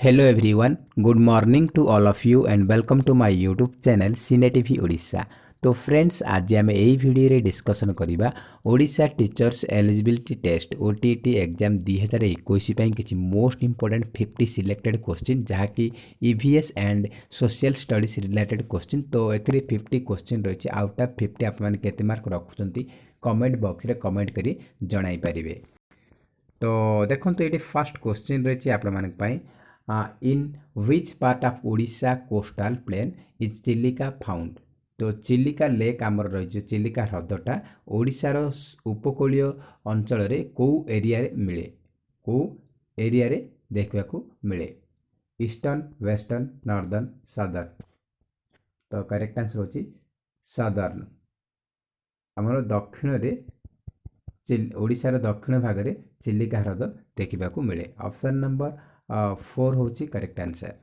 Hello everyone, good morning to all of you and welcome to my YouTube channel Cine TV Odisha. तो friends आज आम यही video discussion करवा Odisha teachers eligibility test OTT exam 2021 किसी most important 50 selected question जहाँकि EVS and social studies related question. तो ए 50 question रही है आउट ऑफ 50 आपने केते मार्क रखुंट कमेंट बॉक्स रे कमेंट करी जणाई पारिबे। तो देखो ये फर्स्ट क्वेश्चन रही है in which part of Odisha coastal plain is Chilika found. तो चिलिका लेक आमर रही चिलिका ह्रदटा ओडिशार उपकूलीय अंचल रे कौ एरिया रे मिले कौ एरिया रे देखा मिले ईस्टर्न वेस्टर्न नॉर्दर्न सदर्न। तो करेक्ट आंसर होची सदर्न। आमर दक्षिण रे ओडिशार दक्षिण भाग में चिलिका ह्रद देखा मिले। ऑप्शन नंबर 4 हूँ करेक्ट आंसर।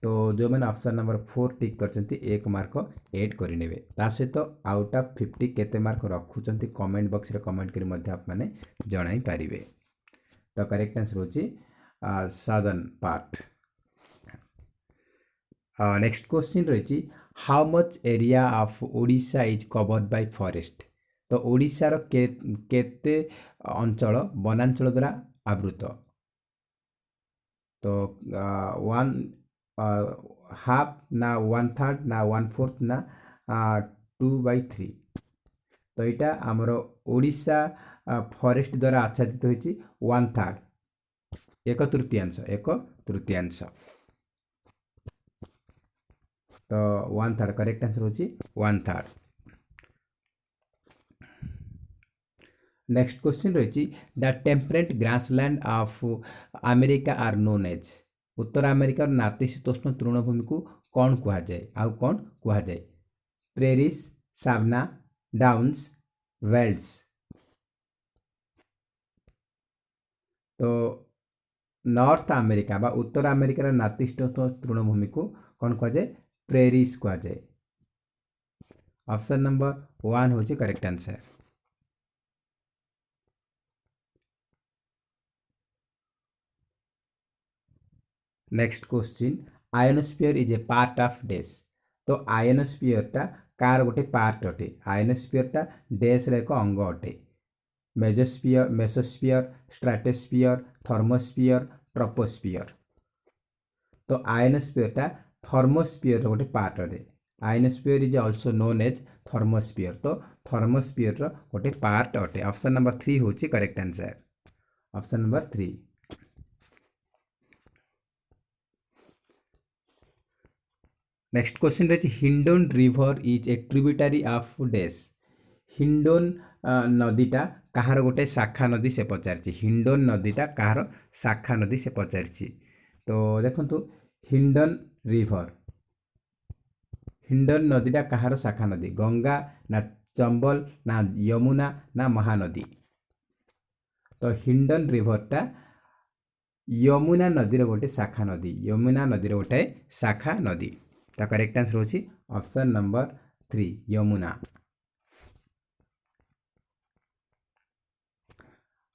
तो जो मैंने ऑप्शन नंबर 4 टिक कर एक मार्क एड करे ता सहित आउट ऑफ 50 केते मार्क रखुंट कमेंट बॉक्स रे कमेंट करी आपने जणाई पारिबे। तो करेक्ट आंसर होची सदर्न पार्ट। नेक्स्ट क्वेश्चन रही how much area of Odisha is covered by forest. तो ओडिशार केते अंचल वनांचल द्वारा आवृत। तो वन हाफ ना 1/3 ना 1/4 ना 2/3। तो यहाँ आमर ओडिशा फॉरेस्ट द्वारा आच्छादित होती 1/3 एक तृतीयांश। तो 1/3 करेक्ट आंसर होची 1/3। नेक्स्ट क्वेश्चन रही the temperate grassland of America are known as. उत्तर अमेरिकार नातिशीतोष्ण तृणभूमि को कौन कहुए आउ कौन कहुए प्रेरिस सावना डाउन्स वेल्स। तो नॉर्थ अमेरिका बा उत्तर अमेरिकार नातिशीतोष्ण तृणभूमि को कौन कहुए प्रेरिस कहुए। ऑप्शन नंबर 1 हूँ correct answer. Next question ionosphere is a part of dash. तो आयोनोस्फीयरटा कार गोटे पार्ट अटे। आयोनोस्फीयरटा डैश एक अंग अटे। Mesosphere mesosphere stratosphere thermosphere troposphere. तो आयोनोस्फीयरटा थर्मोस्फीयर गोटे पार्ट अटे। Ionosphere is also known as thermosphere. तो थर्मोस्फीयर गोटे पार्ट अटे। ऑप्शन नंबर 3 हूँ correct answer. Option number 3। Next question रही Hindon river is a tributary of dash. Hindon नदीटा कहार गोटे शाखा नदी से पचारि। हिंडोन नदीटा कहार शाखा नदी से पचारि। तो देखो हिंडन रिवर हिंडन नदीटा कहार शाखा नदी गंगा ना चंबल ना यमुना ना महानदी। तो हिंडन रिवरटा यमुना नदीर गोटे शाखा नदी यमुना नदीर गोटे शाखा नदी। तो करेक्ट आंसर होची option number 3 Yamuna.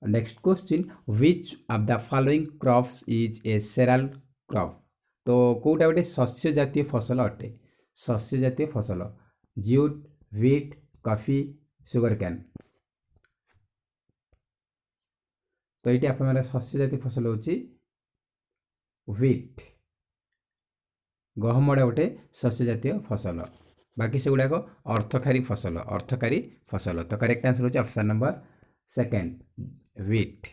Next question which of the following crops is a cereal crop. तो कोटा गोटे शस्य जातीय फसल अटे। शस्य जातीय फसल jute wheat coffee sugar cane. तो ये आप शस्य जातीय फसल होची व्हीट। गहमड़ा गोटे शस्य जातीय फसल बाकी से गुड़ाक अर्थकारी फसल। तो करेक्ट आंसर होची option number 2 wheat.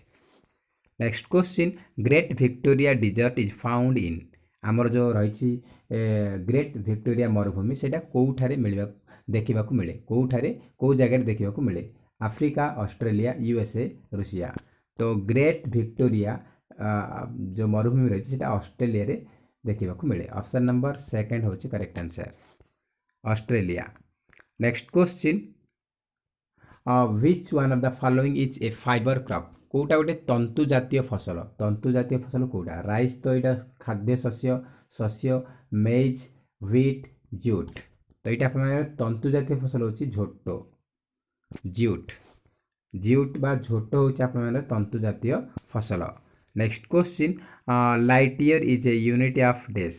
Next question great Victoria desert is found in. आमर जो रही ग्रेट विक्टोरिया मरुभूमि से कौठारे मिलवा देखा मिले कौ जगह देखा मिले आफ्रिका ऑस्ट्रेलिया यूएसए रूसिया। तो ग्रेट विक्टोरिया जो मरुभूमि रही है ऑस्ट्रेलिया रे देखा मिले। ऑप्शन नंबर 2 हूँ correct answer Australia. Next question which one of the following is a fibre crop. कोटा गोटे तंतु जातीय फसल कोटा राइस। तो यहाँ खाद्य शस्य शस्य मेज व्हीट ज्यूट। तो यहाँ तंतु जातीय फसल होची झोटो ज्यूट बा झोटो होची तंतु जातीय फसल। Next question, light year is a unit of days.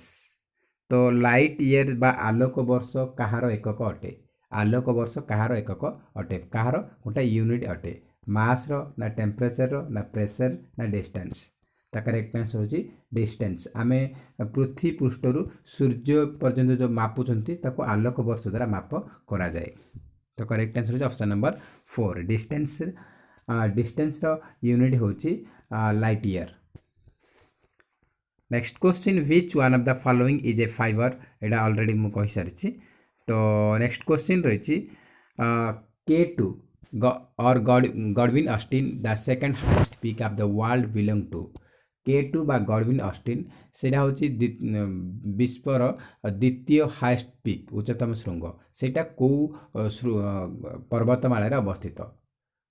तो लाइट ईयर बा आलोक वर्ष कହାର एकक अटे? आलोक वर्ष कହାର एकक अटे? कହାର गोटे यूनिट अटे? मास रो ना टेम्परेचर रो ना प्रेशर ना डिस्टेंस? ता करेक्ट आंसर होची डिस्टेंस। आमे पृथ्वी पृष्ठरु सूर्य पर्यंत जो मापुचंती ताको आलोक वर्ष द्वारा माप करा जाए। तो करेक्ट आंसर होची ऑप्शन नंबर 4 डिस्टेंस। डिस्टेंस रो यूनिट होची light year. Next question, which one of the following is a fibre? एटा ऑलरेडी मु कहि सारिछि। तो नेक्स्ट क्वेश्चन रहिछि K2 or Godwin Austen the second highest peak of the world belong to. K2 बा Godwin Austen सेटा होछि विश्वर द्वितीय हाईएस्ट पीक उच्चतम शृंग। सेटा को पर्वतमाला रे अवस्थित?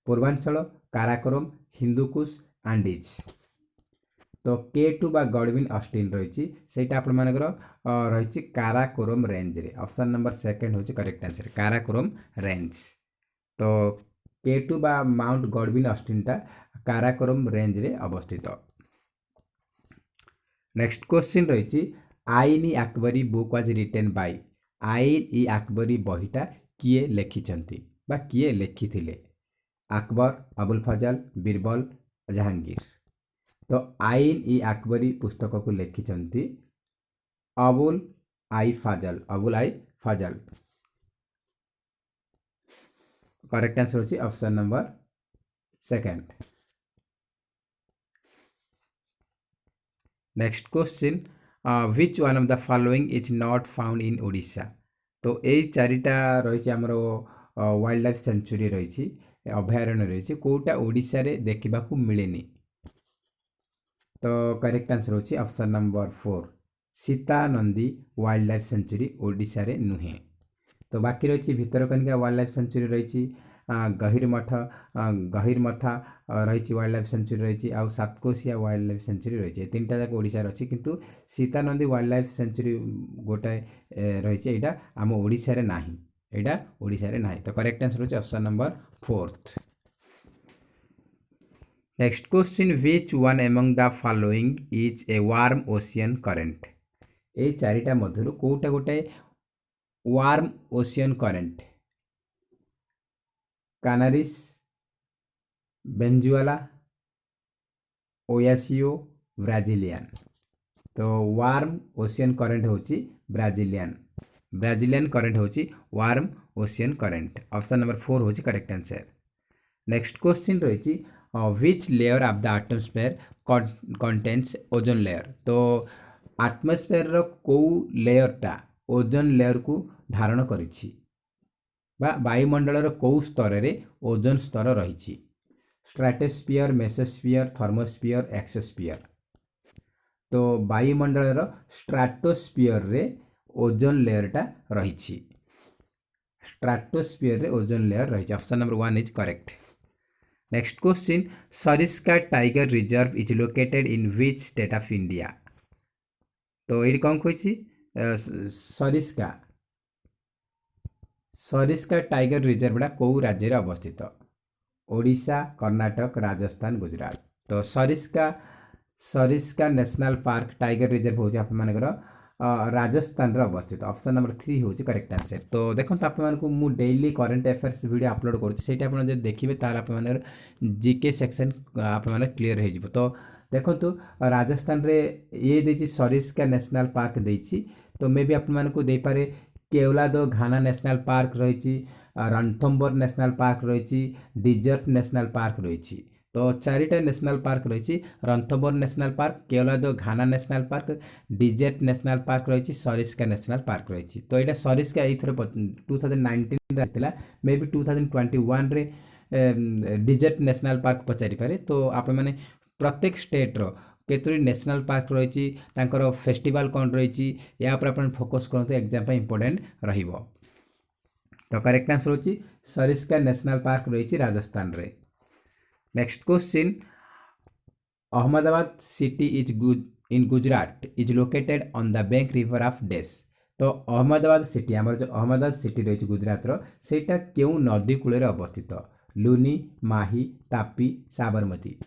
पूर्वांचल, काराकोरम, हिंदुकुश, आंडीज। तो K2 बा गॉडविन ऑस्टिन रही सेटा आपण मानकर रही काराकोरम रेंज रे। ऑप्शन नंबर सेकंड होची करेक्ट आंसर, काराकोरम रेंज। तो K2 बा माउंट गॉडविन ऑस्टिन टा काराकोरम रेंज रे अवस्थित। नेक्स्ट क्वेश्चन रही आईन इ Akbari book was written by. आईन इ अकबरी बहीटा किए लेखिछंती बा किए लेखिथिले? अकबर, अबुल फजल, बीरबल, जहांगीर। तो आईन इ अकबरी पुस्तक को लेखिछंती अबुल आई फाजल। अबुल आई फाजल। करेक्ट आंसर होची option number second. Next question, which one of the following is not found in Odisha? तो यही चारिटा रही आमर वाइल्ड लाइफ सेंचुरी रही अभयारण्य रही कोटा ओडिशा रे देखा मिलेनी? तो करेक्ट आंसर होची option number 4 Sita Nandi wildlife century Odisha रे नुहे। तो बाकी रही भितरकनिका वाइल्ड लाइफ सेंचुरी रही गहिरमथा रही वाइल्ड लाइफ सेंचुरी रही आउ सातकोशिया वाइल्ड लाइफ सेंचुरी रही तीनटा जाक ओडिशा अच्छी किंतु Sitanadi wildlife sanctuary गोटाए रही एटा आम ओडिशा रे नाही। एटा ओडिशा रे नाही। तो करेक्ट आंसर होची option number 4th। Next question, which one among the following is a warm ocean current? ए चारिटा मध्यरु कोटा गोटे warm ocean current? Canaries, Benguela, Oyashio, Brazilian. तो वार्म ओशियन करेंट होची ब्राजिलियन। ब्राजिलियन करेंट होची warm ocean current. Option number 4 होची correct answer. Next question रही which layer of the atmosphere contains ozone layer? तो एटमॉस्फेयर रो को लेयरटा ozone layer को धारण करिछि बा वायुमंडल रो को स्तर रे ओजोन स्तर रही? Stratosphere, mesosphere, thermosphere, exosphere. तो वायुमंडल रो स्ट्राटोस्फियर रे ओजोन लेयरटा रही। स्ट्राटोस्फियर रे ओजोन लेयर रही। Option number 1 is correct. Next question, Sariska tiger reserve is located in which state of India? तो ये कौन कही सरिस्का सरिस्का टाइगर रिजर्वटा कौ राज्य रे अवस्थित? ओडिशा, कर्नाटक, राजस्थान, गुजरात। तो Sariska national park tiger reserve होची आप मानकर राजस्थान रे अवस्थित। ऑप्शन नंबर 3 होची करेक्ट आंसर। तो देखो आप मानकु मु daily current affairs video upload करूँ से आप देखिए तार आप जीके सेक्शन आप क्लीयर हो। तो देखो राजस्थान रे ये देछि सरिस्का नेशनल पार्क देछि। तो मे भी आप दे पारे केवलादो घाना नेशनल पार्क रही, रणथम्बोर नेशनल पार्क रही, डिजर्ट नेशनल पार्क रही। तो चारिटा नेशनल पार्क रही Ranthambore national park, Keoladeo Ghana national park, desert national park रही, सरिस्का नेशनल पार्क रही। तो यहाँ सरिस्का एथर 2019 रही मे बी 2021 रे डिजर्ट नेशनल पार्क पचारि पारे। तो आप मैंने प्रत्येक स्टेट रो केतोरी नेशनल पार्क रही तांकर फेस्टिवल कौन रही या अपन फोकस करते एग्जाम इंपोर्टेंट रहिबो। तो करेक्ट आंसर होची सरिस्का नेशनल पार्क रही राजस्थान रे। Next question, Ahmedabad city is in Gujarat is located on the bank river of dash. तो अहमदाबाद सिटी आमर जो अहमदाबाद सिटी रही गुजरात रो सेटा केउ नदी कूल अवस्थित? लुनी, माही, तापी, साबरमती।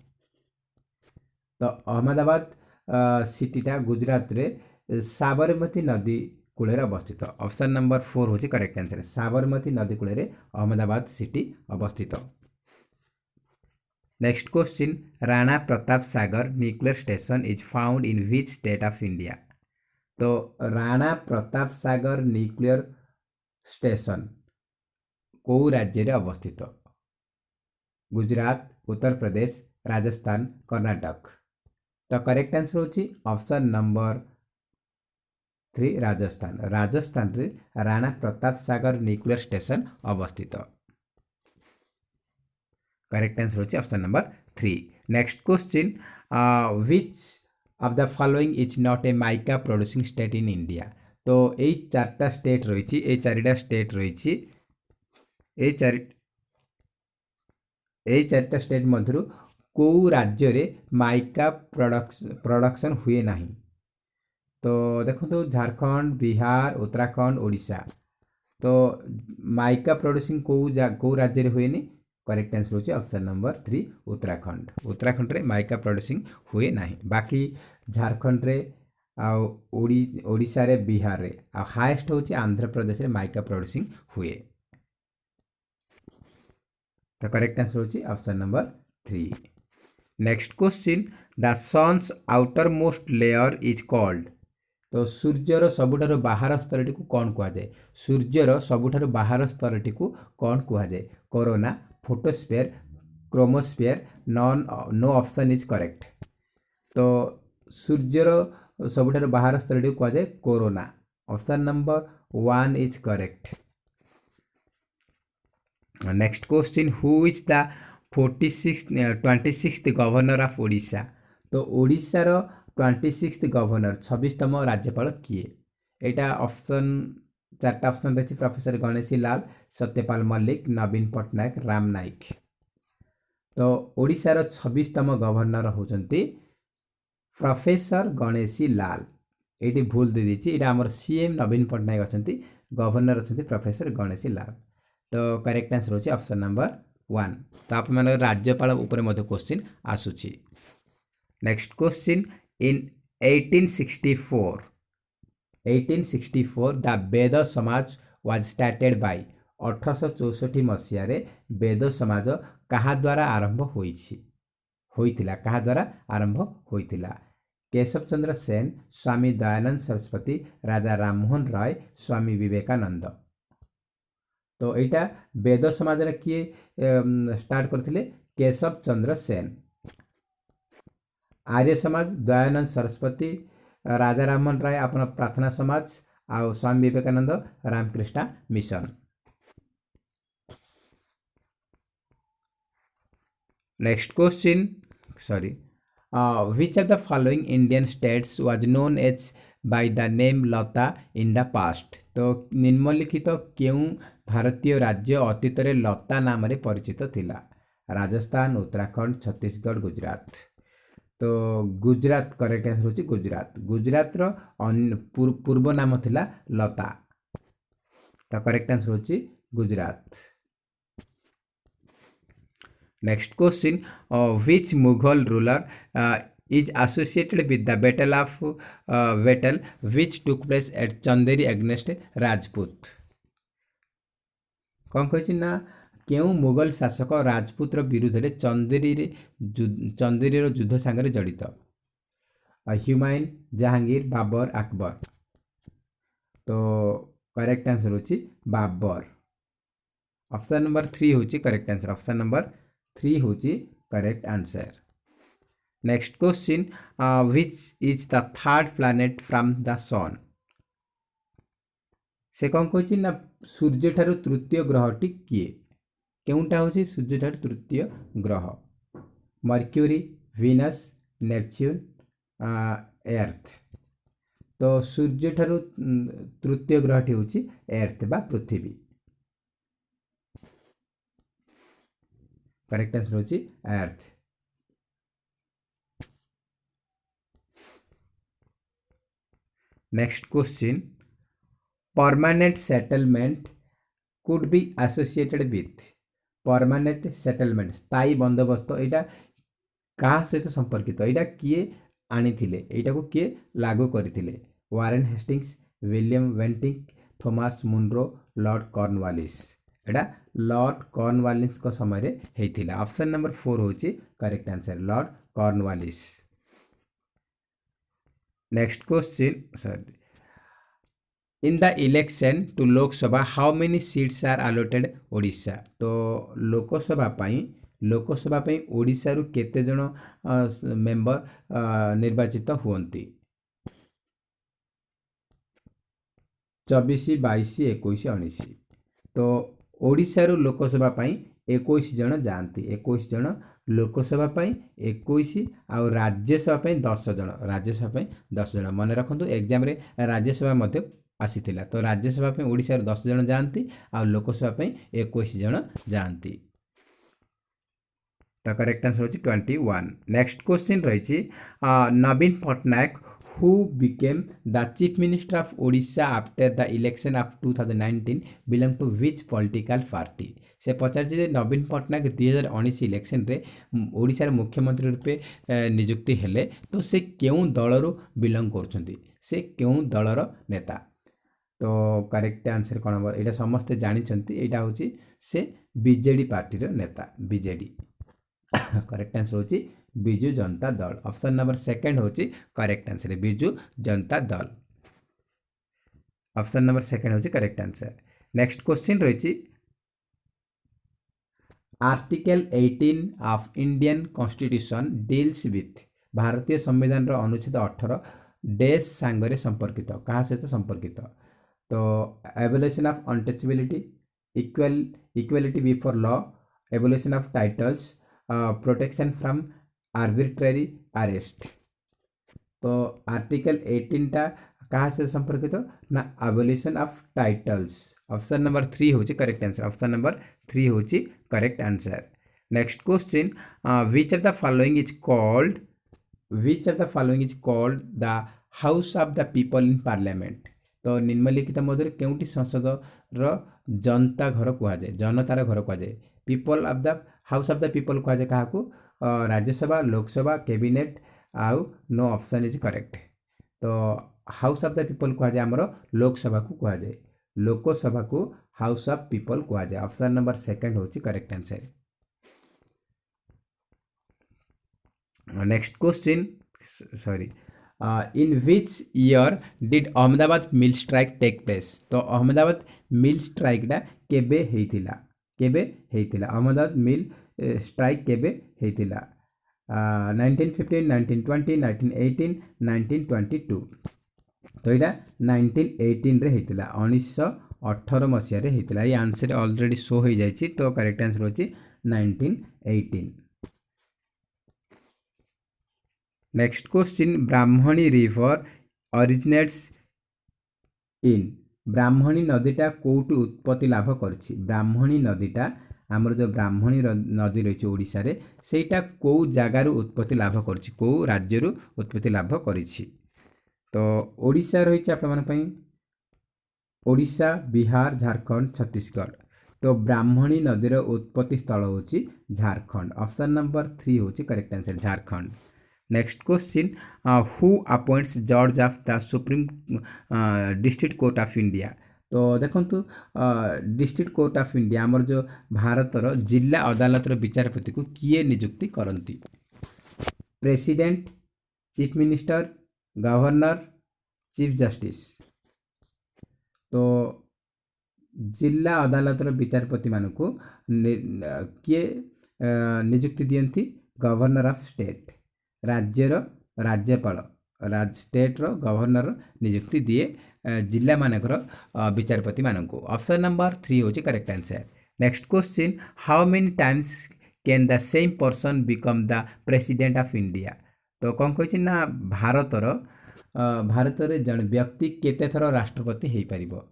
तो अहमदाबाद सिटीटा गुजरात रे साबरमती नदी कूल अवस्थित। ऑप्शन नंबर 4 हूँ करेक्ट आंसर। साबरमती नदी कूल अहमदाबाद सिटी अवस्थित। Next question, Rana Pratap Sagar nuclear station is found in which state of India. तो राणा प्रताप सागर न्यूक्लियर स्टेशन कौ राज्य रे अवस्थित? गुजरात, उत्तर प्रदेश, राजस्थान, कर्नाटक। तो करेक्ट आंसर होची ऑप्शन नंबर 3 राजस्थान। राजस्थान रे राणा प्रताप सागर न्यूक्लियर स्टेशन अवस्थित। करेक्ट आंसर होची option number 3। Next question, which of the following is not a mica producing state in India. तो यही चार्टा स्टेट रही, ये चारिटा स्टेट रही, यही चारिटा स्टेट मध्य कौ राज्य रे माइका प्रोडक्शन हुए नहीं। तो देखो झारखंड, बिहार, उत्तराखंड, ओडिशा। तो माइका प्रोड्यूसिंग कौ राज्य रे हुए नहीं? करेक्ट आंसर होची ऑप्शन नंबर 3 उत्तराखंड। उत्तराखंड रे माइका प्रोड्यूसिंग हुए नहीं। बाकी झारखंड रे ओडिशा रे, बिहार रे, हाईएस्ट होची आंध्र प्रदेश रे माइका प्रोड्यूसिंग हुए। तो करेक्ट आंसर होची option number 3। Next question, the sun's outermost layer is called. तो सूर्यर सबुठारु बाहर स्तरटी को कौन कह जाए? सूर्यर सबुठारु बाहर स्तरटी को कौन कह जाए? Corona, photosphere, chromosphere, no option is correct. तो सूर्यर सबुठारु बाहर स्तरटी को कह जाए corona. Option number 1 is correct. Next question, who is the 26th governor of Odisha. तो ओडिशा रो 26th गवर्नर 26तम राज्यपाल किए? एटा ऑप्शन 4टा ऑप्शन रही, प्रोफेसर गणेशी लाल, सत्यपाल मल्लिक, नवीन पट्टनायक, राम नाइक। तो ओडिशा रो 26तम गवर्नर होचंती प्रोफेसर गणेशी लाल। ये भूल दे दीची, एटा हमर सीएम नवीन पट्टनायक अछंती, गवर्नर अछंती प्रोफेसर गणेशी लाल। तो करेक्ट आंसर होची ऑप्शन नंबर 1। तो आप मन राज्यपाल ऊपर मध्य क्वेश्चन आसुची। नेक्स्ट क्वेश्चन, इन 1864 द बेद समाज वाज स्टार्टेड बाय। 1864 मसीह बेद समाज कहा द्वारा आरंभ होइथिला? कहा द्वारा आरंभ होइथिला? केशव चंद्र सेन, स्वामी दयानंद सरस्वती, राजा राममोहन राय, स्वामी विवेकानंद। तो यहाँ बेद समाज किए स्टार्ट करथिले? केशव चंद्र सेन। आर्य समाज दयानंद सरस्वती, राजा राममोहन राय अपन प्रार्थना समाज, आ Swami Vivekananda Ramakrishna mission. Next question, sorry, which of the following Indian states was known as by the name Lata in the past. तो निम्नलिखित क्यों भारतीय राज्य अतीत रे लता नाम रे परिचित थिला? राजस्थान, उत्तराखंड, छत्तीसगढ़, गुजरात। तो गुजरात करेक्ट आंसर होची गुजरात। गुजरात रो पूर्व नाम थिला लता। तो करेक्ट आंसर होची Gujarat. Next question, which Mughal ruler is associated with the battle which took place at Chanderi against Rajput. कौन कही ना क्यों मुगल शासक राजपूत विरुद्ध रे चंदेरी युद्ध सांगे जड़ित? ह्यूमायून, जहांगीर, बाबर, अकबर। तो करेक्ट आंसर होची बाबर। ऑप्शन नंबर 3 होची करेक्ट आंसर। ऑप्शन नंबर 3 होची correct answer. Next question, which is the third planet from the sun. से कौन कही ना सूर्य ठारू तृतीय ग्रहटी किए? केउंटा होची सूर्य ठारू तृतीय ग्रह? Mercury, Venus, Neptune, earth. तो सूर्य ठारू तृतीय ग्रहटी होची एर्थ बा पृथ्वी। करेक्ट आंसर होची earth. Next question, permanent settlement could be associated with. Permanent settlement स्थायी बंदोबस्त, यहाँ କାହା ସହିତ ସମ୍ପର୍କିତ ଏଇଟା କିଏ ଆଣିଥିଲେ ଏଇଟାକୁ କିଏ ଲାଗୁ କରିଥିଲେ Warren Hastings William Bentinck Thomas Munro Lord Cornwallis एटा लॉर्ड कॉर्नवालिस को समय रे हेइथिला ऑप्शन नंबर 4 होची correct answer Lord Cornwallis next question sorry in the election to Lok Sabha how many seats are allotted Odisha तो लोकसभा पई ओडिशा रु केते जण मेंबर निर्वाचित हुअंती 24 22 21 19 तो ओडिशा रु लोकसभा पई 21 जण जाती 21 जण लोकसभा पई 21 आ राज्यसभा पई 10 जण राज्यसभा पई 10 जण मन रखंतु एग्जाम रे राज्यसभा मध्ये आसीथिला तो राज्यसभा पई ओडिशा रे 10 जण जाती आ लोकसभा पई 21 जण जाती तो करेक्ट आंसर होची 21 नेक्स्ट क्वेश्चन रहिची Naveen Patnaik who became the chief minister of Odisha after the election of 2019 belong to which political party से पचार नवीन पटनायक 2019 इलेक्शन रे ओडिशा रे मुख्यमंत्री रूपे नियुक्ति हेले तो से केउ दल रु बिलोंग करछंती से केउ दलर नेता तो करेक्ट आंसर कोन हो एटा समस्त जानि छंती एटा होची से बीजेडी पार्टी रो नेता बीजेडी करेक्ट आंसर होची बिजु जनता दल ऑप्शन नंबर 2 होची correct answer Biju Janata Dal option number 2 होची करेक्ट आंसर नेक्स्ट क्वेश्चन रहिची article 18 of Indian constitution deals with भारतीय संविधान रो अनुच्छेद 18 डैश सांगरे संपर्कित कहा सहित संपर्कित तो abolition of untouchability equality before law abolition of titles protection from arbitrary arrest तो आर्टिकल 18 टा कहाँ से संपर्कित ना abolition of titles option number 3 होची करेक्ट आंसर ऑप्शन नंबर 3 होची correct answer next question which of the following is called the house of the people in parliament तो निम्नलिखित मध्य केउटी संसद रो जनता घर कहा जाए जनतार घर कहा जाए people of the house of the people कहा जाए काहाकू राज्यसभा लोकसभा कैबिनेट आउ नो ऑप्शन इज करेक्ट तो हाउस ऑफ द पीपल कहा जाए हमरो लोकसभा को कहा जाए लोकसभा को हाउस ऑफ पीपल कहा जाए ऑप्शन नंबर 2 होची correct answer next question sorry in which year did Ahmedabad mill strike take place तो अहमदाबाद मिल स्ट्राइक डा केबे हेइतिला अहमदाबाद मिल स्ट्राइक केबे हेइतिला 1915 1920 1918 1922 तो यहाँ 1918 रे हेइतिला 1918 मसीह रे हेइतिला ये आंसर ऑलरेडी शो हो जाइछि तो करेक्ट आंसर होछि 1918 next question Brahmani river originates in Brahmani नदीटा कोउटी उत्पत्ति लाभ करछि ब्राह्मणी नदीटा आमर जो ब्राह्मणी नदी रही ओडिशा रे सेटा को जगार उत्पत्ति लाभ करछि को राज्य रु उत्पत्ति लाभ करिछि तो ओडिशा रही आपण ओडिशा बिहार झारखंड छत्तीसगढ़ तो ब्राह्मणी नदीर उत्पत्ति स्थल होछि झारखंड ऑप्शन नंबर 3 होछि correct answer Jharkhand next question who appoints जज of the supreme district court of India तो देखंतु डिस्ट्रिक्ट कोर्ट ऑफ इंडिया आमर जो भारतर जिला अदालतर विचारपति को किए नियुक्ति करती president chief minister governor chief justice तो जिला अदालतर विचारपति मान को किए नियुक्ति दियंती गवर्नर ऑफ स्टेट राज्यर राज्यपाल स्टेट रो गवर्नर नियुक्ति दिए जिला मानकर विचारपति मानक ऑप्शन नंबर 3 होची correct answer next question how many times can the same person become the president of India तो कौन कहि ना भारत रे जन व्यक्ति केते थर राष्ट्रपति हेई परिबो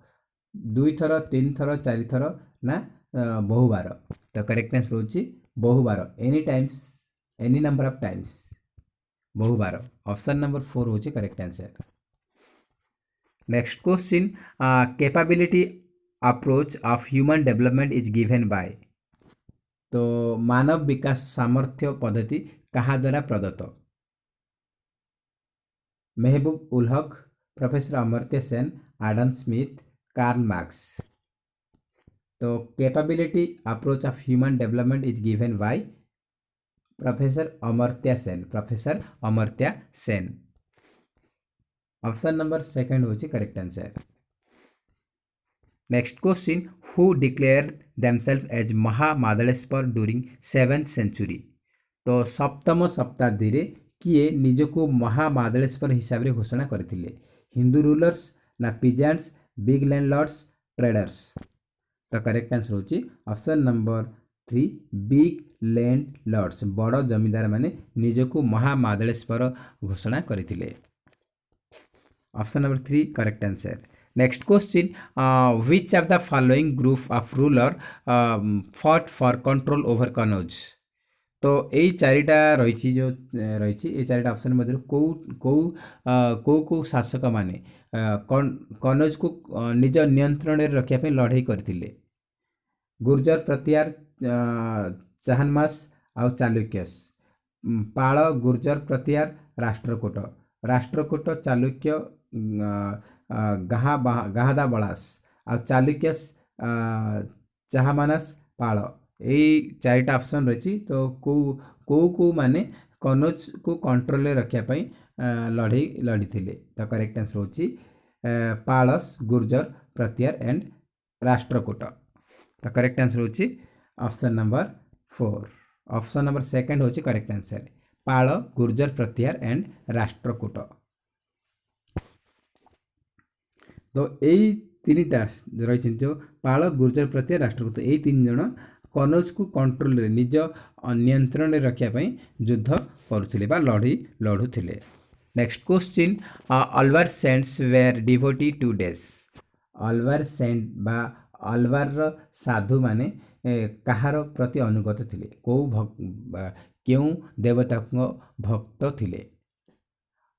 2 थर 3 थर 4 थर ना बहु बार तो करेक्ट आंसर होची बहु बार any times any number of times बहु बार ऑप्शन नंबर 4 होची correct answer next question capability approach of human development is given by तो मानव विकास सामर्थ्य पद्धति कहा द्वारा प्रदत्त? Mahbub ul Haq, Professor Amartya Sen, Adam Smith, Karl Marx. तो capability approach of human development is given by Professor Amartya Sen, Professor Amartya Sen. Option number second होची correct answer. Next question, who declare themselves as Mahamandaleshwar during 7th century? तो सप्तम शताब्दी रे किए निजको महामादलेश्वर हिसाब रे घोषणा करथिले? हिंदू रूलर्स ना पिजेंट्स, बिग लैंडलॉर्ड्स, ट्रेडर्स? तो करेक्ट आंसर होची ऑप्शन नंबर 3 बिग लैंडलॉर्ड्स, बड़ जमींदार माने निजको महामादलेश्वर घोषणा करथिले। Option number 3 correct answer. Next question, which of the following group of ruler fought for control over Kannauj? तो यही चारिटा रही जो रही ये चारिटा ऑप्शन मध्य कौ शासक माने कनौज को निज नियंत्रण में रखा लड़ाई करथिले? गुर्जर प्रतिहार, चाहनमास आउ चालुक्यस? पाल, गुर्जर प्रतिहार, राष्ट्रकूट? राष्ट्रकूट, चालुक्य, गाहादा बलास आ चालुक्यस, चाहमानस, पाल? यही चारिटा ऑप्शन रही। तो कौ माने कनौज को कंट्रोल रखापी लड़ाई लड़ी थे? तो करेक्ट आंसर होची पालस, गुर्जर प्रतिहार एंड राष्ट्रकूट। तो करेक्ट आंसर होची option number 4। Option number second होची correct answer, Pala, Gurjara Pratihara and Rashtrakuta. तो यही तीनटा रही जो पाल, गुर्जर प्रतिहार, राष्ट्रकूट, यही तीन जन कनौज को कंट्रोल रे निज नियंत्रण में रखापी युद्ध करुले बा लड़ी लड़ुले। Next question, Alvar saints were devotee to days? Alvar saint बा अलवार साधु माने कहार प्रति अनुगत थिले? क्यों देवता भक्त थिले?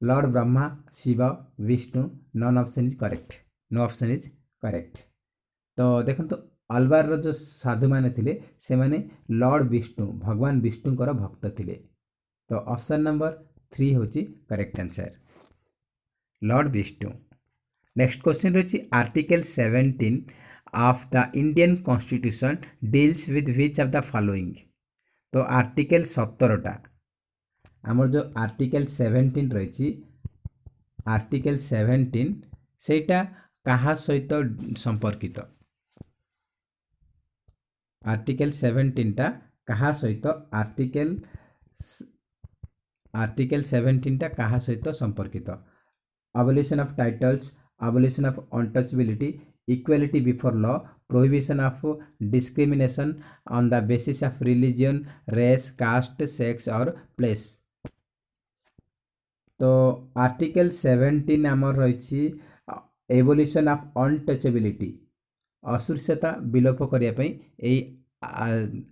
Lord Brahma, Shiva, Vishnu? None option is correct, no option is correct. तो देखो अलवार जो साधु माने थिले से माने लॉर्ड विष्णु, भगवान विष्णुकर भक्त थिले। तो ऑप्शन नंबर 3 होची correct answer, Lord Vishnu. Next question रही article 17 of the Indian constitution deals with which of the following? तो आर्टिकल 17टा आमर जो आर्टिकल 17 रही, आर्टिकल 17 सेटा कहा सहित संपर्कित? आर्टिकल 17टा कहा सहित आर्टिकल 17टा कहा सहित संपर्कित? Abolition of titles, abolition of untouchability, equality before law, prohibition of discrimination on the basis of religion, race, caste, sex और प्लेस? तो आर्टिकल 17 आमर रही एबोलिशन ऑफ अनटचेबिलिटी, अस्पृश्यता विलोप करने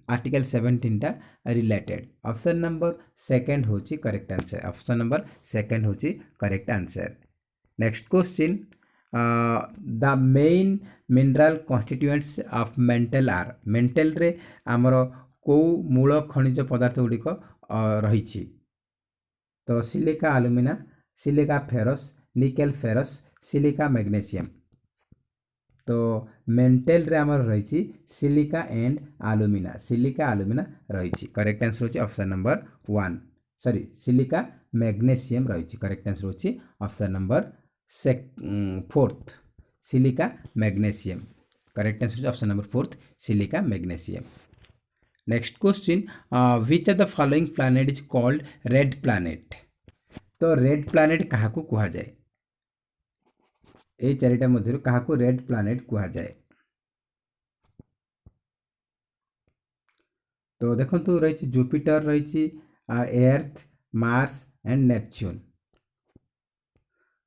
आर्टिकल 17टा रिलेटेड। ऑप्शन नंबर सेकंड होची correct answer, option number second होची correct answer. Next question, the main mineral constituents of mantle are? Mantle रे आमर को मूल खनिज पदार्थ गुड़िक रही? तो silica alumina, silica ferrous, nickel ferrous, silica magnesium? तो मेंटल रे आमर रही silica and alumina, silica alumina रही। करेक्ट आंसर होची option number 1, sorry silica magnesium रही। करेक्ट आंसर होची option number 4th, silica magnesium. Correct answer होची option number 4th, silica magnesium. Next question, which of the following planet is called red planet? तो red planet क्या कहा जाए? ये चारिटा मध्य क्या रेड प्लैनेट कहा जाए? तो देखो रही जुपिटर, रही एर्थ, मार्स एंड नेपच्यून।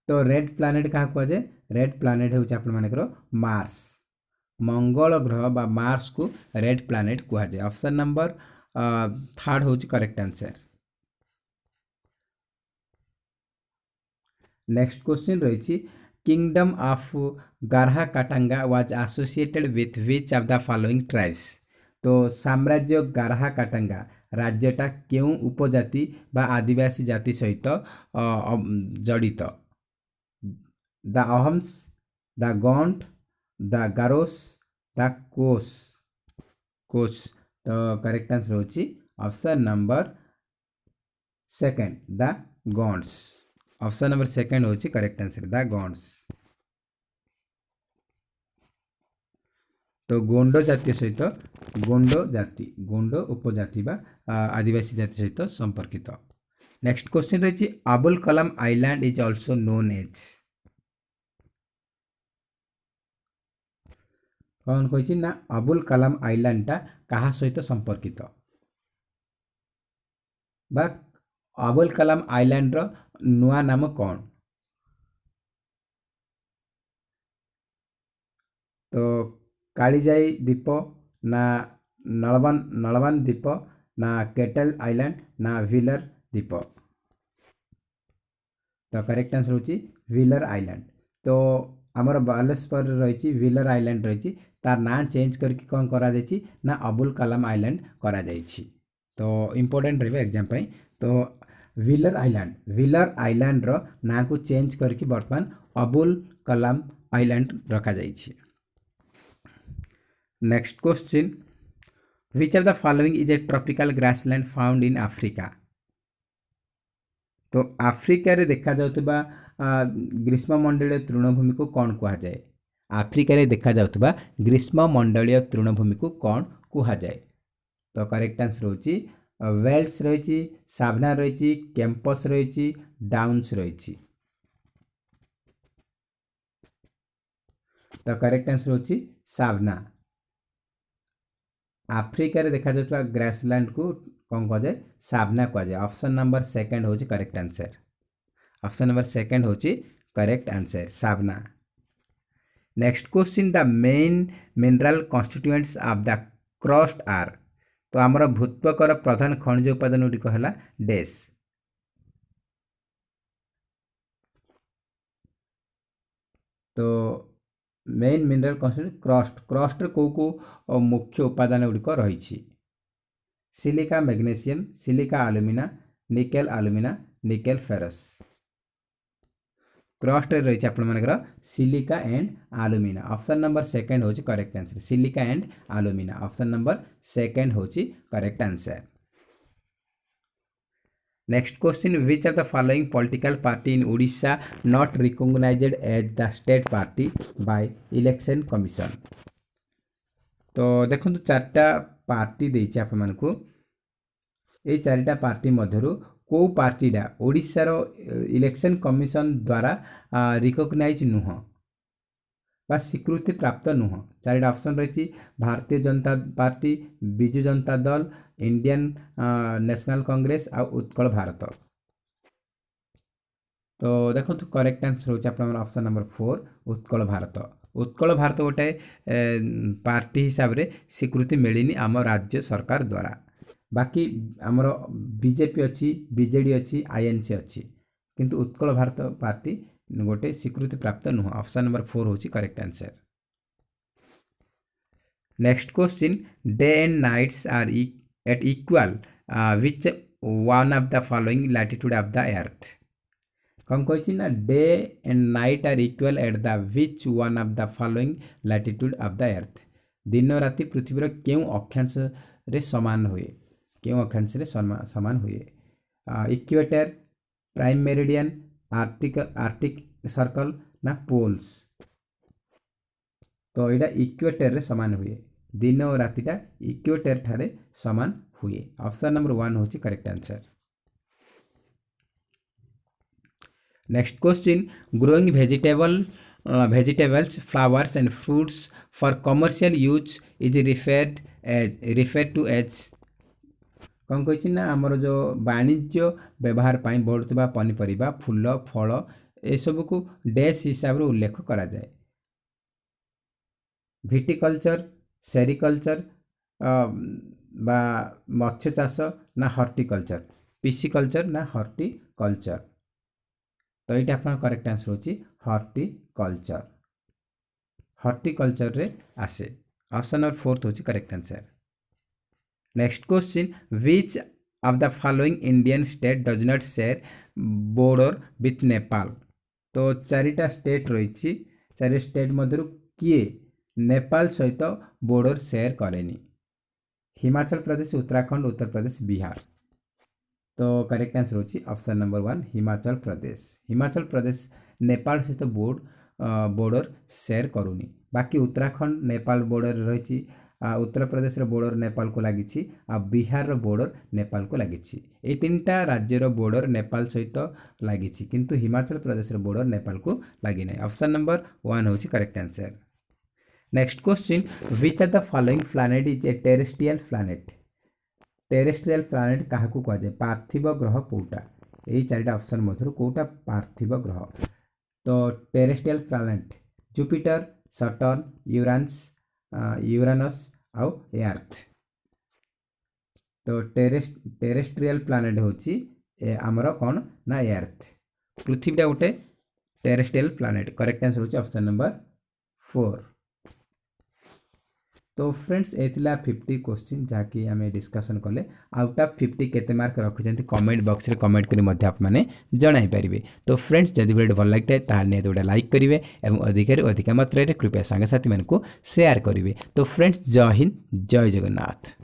तो रेड प्लैनेट क्या कहा जाए? रेड प्लैनेट हूँ आपर मार्स, मंगल ग्रह बा मार्स को रेड प्लैनेट कहा जाए। ऑप्शन नंबर 3rd हूँ करेक्ट आंसर। नेक्स्ट क्वेश्चन रही kingdom of Garha Katanga was associated with which of the following tribes? तो साम्राज्य गारहा काटांगा राज्यटा केउं उपजाति बा आदिवासी जाति सहित जड़ित the Ahoms the Gond the Garos the Kols तो करेक्ट आंसर होची option number second the Gonds option number second होची करेक्ट आंसर द गॉन्ड्स तो गोंड जातीय सहित गोंड उपजाति बा आदिवासी जाति सहित संपर्कित नेक्स्ट क्वेश्चन रही Abul Kalam island is also known as कौन कही ना अबुल कलाम आइलैंडटा कहा सहित संपर्कित बा अबुल कलाम आइलैंड रो नुआ नाम कौन तो कालीजाई द्वीप ना नलवान द्वीप ना केटल आइलैंड ना व्हीलर द्वीप तो करेक्ट आंसर होची व्हीलर आइलैंड तो आमर बालेश्वर रही व्हीलर आइलैंड रही तार ना चेंज करके कौन करा जायछि ना अबुल कलाम आइलैंड करा जायछि तो इम्पोर्टेंट रही एग्जाम पाई तो व्हीलर आइलैंड रो ना को चेंज करके बर्तमान अबुल कलाम आइलैंड रखा जायछि next question which of the following is a tropical grassland found in Africa तो आफ्रिका रे देखा जाउतबा ग्रीष्ममंडलीय तृणभूमि को कौन कहा जाए आफ्रिका रे देखा जाउतबा ग्रीष्ममंडलीय तृणभूमि को कौन कहा जाए तो करेक्ट आंसर होची वेल्स रही सावना रही कैंपस रही डाउन्स रही तो करेक्ट आंसर होची सावना आफ्रिका रे देखा जाउतबा ग्रासलैंड को कौन कहा जाए सावना कहा जाए ऑप्शन नंबर सेकंड होची correct answer option number second होची correct answer savanna next question the main mineral constituents of the crust are तो आमर भूत्वकर प्रधान खनिज उपादान गुड़िक है डैश तो मेन मिनरल कॉन्स्टिट्यूएंट क्रस्ट को मुख्य उपादान गुड़िक रही silica magnesium silica alumina nickel ferrous crust रही आपर silica and alumina option number second होची correct answer silica and alumina option number second होची correct answer next question which of the following political party in Odisha not recognized as the state party by election commission तो देखो चार्टा party देछि आप मानकु ए चारिटा party मध्यरु को पार्टीटा ओडिशार election commission द्वारा recognise नुह बा स्वीकृति प्राप्त नुह चारिटा ऑप्शन रही Bharatiya Janata party Biju Janata Dal Indian national Congress आ उत्कल भारत तो देखो करेक्ट आंसर होची आपन ऑप्शन नंबर 4 उत्कल भारत गोटे पार्टी हिसाब रे स्वीकृति मिलिनी आम राज्य सरकार द्वारा बाकी आमर बीजेपी अच्छी बीजेडी अच्छी आईएनसी अच्छी किंतु उत्कल भारत पार्टी गोटे स्वीकृति प्राप्त नुह ऑप्शन नंबर 4 होची correct answer next question day and nights are at equal which one of the following latitude of the earth कौन कही ना day and night are equal at the which one of the following latitude of the earth दिन राति पृथ्वीर केउं अक्षांश रे समान हुए क्यों अक्षांश रे समान हुए equator prime meridian Arctic circle ना पोल्स तो यहाँ इक्वेटर रे समान हुए दिन और रातिटा इक्वेटर ठारे समान हुए ऑप्शन नंबर 1 होची correct answer next question growing vegetables flowers and fruits for commercial use is referred to as कौन कही ना आमर जो वाणिज्य व्यवहार पाई बढ़ुवा पनीपरिया फूल फल एसबू को डैश हिसाब से उल्लेख करा जाए विटिकल्चर सेरिकल्चर बा मत्स्य चाष ना हॉर्टिकल्चर पिसिकल्चर ना हॉर्टिकल्चर तो ये आप करेक्ट आंसर होची हॉर्टिकल्चर रे आसे ऑप्शन नंबर 4 होची correct answer next question which of the following Indian state does not share border with Nepal. तो चारिटा स्टेट रही, चारि स्टेट मध्य किए नेपाल सहित बॉर्डर शेयर करेनी। हिमाचल प्रदेश, उत्तराखंड, उत्तर प्रदेश, बिहार। तो करेक्ट आंसर होची ऑप्शन नंबर 1 हिमाचल प्रदेश। हिमाचल प्रदेश नेपाल सहित बॉर्डर शेयर करूनी। बाकी उत्तराखंड नेपाल बॉर्डर रही, उत्तर प्रदेश बॉर्डर नेपाल को लगी, बिहार बॉर्डर नेपाल को लगी। ये तीनटा राज्यर बॉर्डर नेपाल सहित लगी, किंतु हिमाचल प्रदेश बॉर्डर नेपाल को लगी ना। ऑप्शन नंबर 1 होची correct answer. Next question which are the following planet is a terrestrial planet. Terrestrial planet क्या कहुए, पार्थिव ग्रह कोटा। यही चारिटा ऑप्शन मध्य कोटा पार्थिव ग्रह। तो terrestrial planet Jupiter, Saturn, Uranus आउ अर्थ। तो टेरेस्ट्रियल प्लैनेट होची आमर कौन ना अर्थ। पृथ्वीटा गोटे टेरेस्ट्रियल प्लैनेट। करेक्ट आंसर होची ऑप्शन नंबर 4। तो फ्रेंड्स ये 50 क्वेश्चन जहाँकि आम डिस्कसन कले। आउट ऑफ 50 केते मार्क रखिंट कमेंट बॉक्स रे कमेंट करी मध्य आपने जणाई पारिबे। तो फ्रेंड्स जदि वीडियो भल लगता है ताल निहाती गोटे लाइक करेंगे और अधिक मात्रा कृपया सांगसाथी मानक शेयर करेंगे। तो फ्रेंड्स जय हिंद, जय जगन्नाथ।